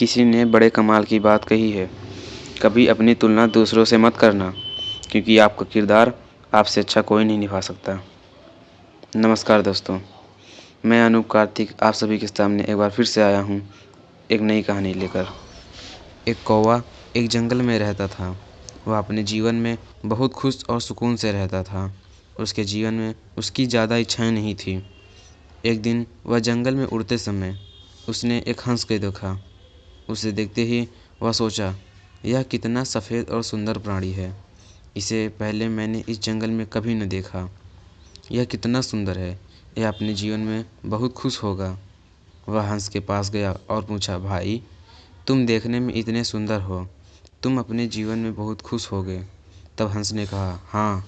किसी ने बड़े कमाल की बात कही है, कभी अपनी तुलना दूसरों से मत करना, क्योंकि आपका किरदार आपसे अच्छा कोई नहीं निभा सकता। नमस्कार दोस्तों, मैं अनूप कार्तिक आप सभी के सामने एक बार फिर से आया हूँ एक नई कहानी लेकर। एक कौवा एक जंगल में रहता था। वह अपने जीवन में बहुत खुश और सुकून से रहता था। उसके जीवन में उसकी ज़्यादा इच्छाएं नहीं थी। एक दिन वह जंगल में उड़ते समय उसने एक हंस को देखा। उसे देखते ही वह सोचा, यह कितना सफ़ेद और सुंदर प्राणी है। इसे पहले मैंने इस जंगल में कभी न देखा। यह कितना सुंदर है, यह अपने जीवन में बहुत खुश होगा। वह हंस के पास गया और पूछा, भाई तुम देखने में इतने सुंदर हो, तुम अपने जीवन में बहुत खुश होगे। तब हंस ने कहा, हाँ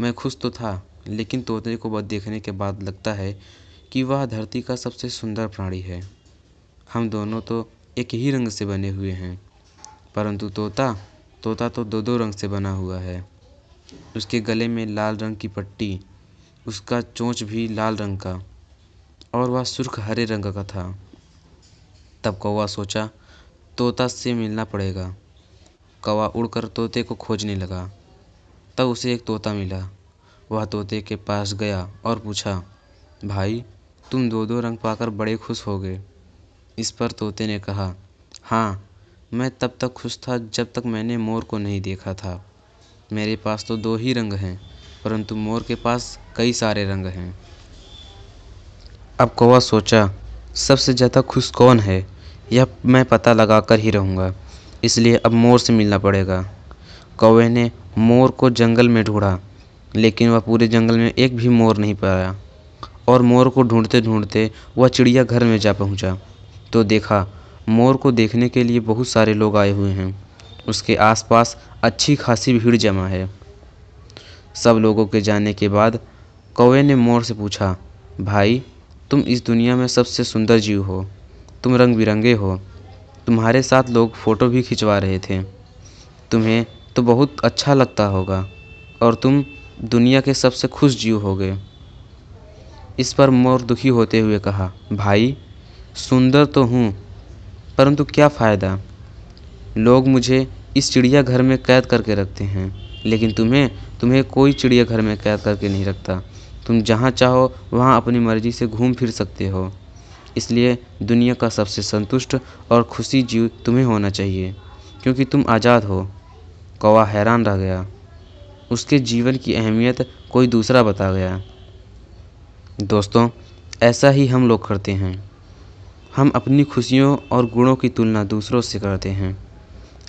मैं खुश तो था, लेकिन तोते को देखने के बाद लगता है कि वह धरती का सबसे सुंदर प्राणी है। हम दोनों तो एक ही रंग से बने हुए हैं, परंतु तोता तोता तो दो दो रंग से बना हुआ है। उसके गले में लाल रंग की पट्टी, उसका चोंच भी लाल रंग का, और वह सुर्ख हरे रंग का था। तब कौवा सोचा, तोता से मिलना पड़ेगा। कौवा उड़कर तोते को खोजने लगा। तब उसे एक तोता मिला। वह तोते के पास गया और पूछा, भाई तुम दो दो रंग पाकर बड़े खुश हो गए। इस पर तोते ने कहा, हाँ मैं तब तक खुश था जब तक मैंने मोर को नहीं देखा था। मेरे पास तो दो ही रंग हैं, परंतु मोर के पास कई सारे रंग हैं। अब कौवा सोचा, सबसे ज़्यादा खुश कौन है, यह मैं पता लगा कर ही रहूँगा। इसलिए अब मोर से मिलना पड़ेगा। कौवे ने मोर को जंगल में ढूंढा, लेकिन वह पूरे जंगल में एक भी मोर नहीं पाया। और मोर को ढूंढते ढूंढते वह चिड़ियाघर में जा पहुंचा, तो देखा मोर को देखने के लिए बहुत सारे लोग आए हुए हैं। उसके आसपास अच्छी खासी भीड़ जमा है। सब लोगों के जाने के बाद कौवे ने मोर से पूछा, भाई तुम इस दुनिया में सबसे सुंदर जीव हो, तुम रंग बिरंगे हो, तुम्हारे साथ लोग फ़ोटो भी खिंचवा रहे थे, तुम्हें तो बहुत अच्छा लगता होगा और तुम दुनिया के सबसे खुश जीव होगे। इस पर मोर दुखी होते हुए कहा, भाई सुंदर तो हूँ, परंतु क्या फ़ायदा, लोग मुझे इस चिड़ियाघर में कैद करके रखते हैं, लेकिन तुम्हें कोई चिड़ियाघर में कैद करके नहीं रखता। तुम जहाँ चाहो वहाँ अपनी मर्ज़ी से घूम फिर सकते हो। इसलिए दुनिया का सबसे संतुष्ट और खुशी जीव तुम्हें होना चाहिए, क्योंकि तुम आज़ाद हो। कौवा हैरान रह गया। उसके जीवन की अहमियत कोई दूसरा बता गया। दोस्तों, ऐसा ही हम लोग करते हैं। हम अपनी खुशियों और गुणों की तुलना दूसरों से करते हैं।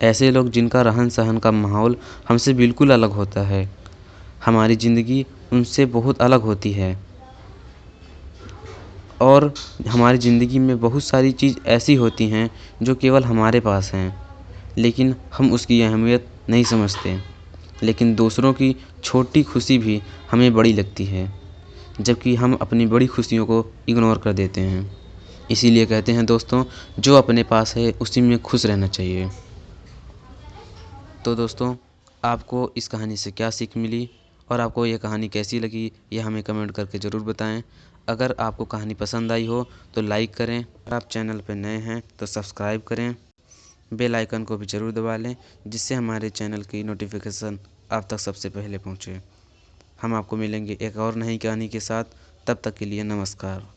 ऐसे लोग जिनका रहन सहन का माहौल हमसे बिल्कुल अलग होता है, हमारी ज़िंदगी उनसे बहुत अलग होती है, और हमारी ज़िंदगी में बहुत सारी चीज़ ऐसी होती हैं जो केवल हमारे पास हैं, लेकिन हम उसकी अहमियत नहीं समझते। लेकिन दूसरों की छोटी खुशी भी हमें बड़ी लगती है, जबकि हम अपनी बड़ी खुशियों को इग्नोर कर देते हैं। इसीलिए कहते हैं दोस्तों, जो अपने पास है उसी में खुश रहना चाहिए। तो दोस्तों, आपको इस कहानी से क्या सीख मिली और आपको यह कहानी कैसी लगी, यह हमें कमेंट करके ज़रूर बताएं। अगर आपको कहानी पसंद आई हो तो लाइक करें, अगर आप चैनल पर नए हैं तो सब्सक्राइब करें, बेल आइकन को भी ज़रूर दबा लें, जिससे हमारे चैनल की नोटिफिकेशन आप तक सबसे पहले पहुँचे। हम आपको मिलेंगे एक और नई कहानी के साथ। तब तक के लिए नमस्कार।